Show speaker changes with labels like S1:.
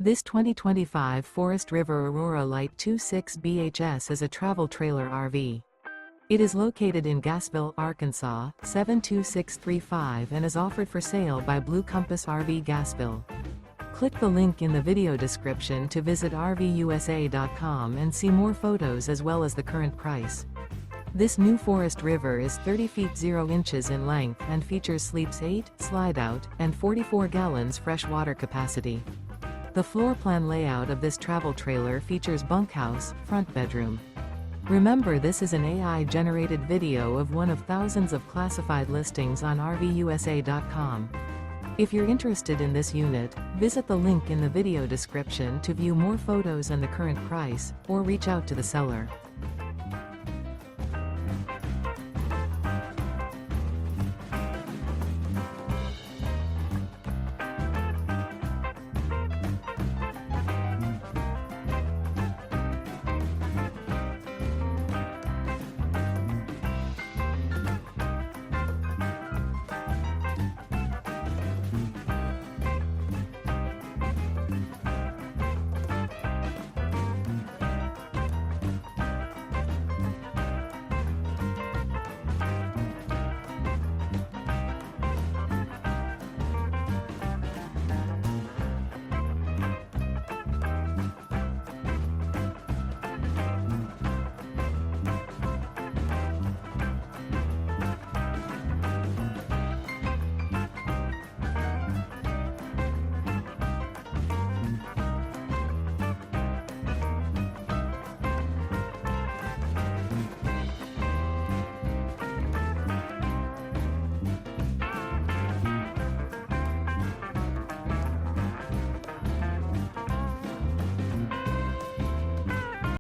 S1: This 2025 Forest River Aurora Light 26 BHS is a travel trailer RV. It is located in Gassville, Arkansas, 72635 and is offered for sale by Blue Compass RV Gassville. Click the link in the video description to visit RVUSA.com and see more photos as well as the current price. This new Forest River is 30 feet 0 inches in length and features sleeps 8, slide-out, and 44 gallons fresh water capacity. The floor plan layout of this travel trailer features bunkhouse, front bedroom. Remember, this is an AI-generated video of one of thousands of classified listings on RVUSA.com. If you're interested in this unit, visit the link in the video description to view more photos and the current price, or reach out to the seller.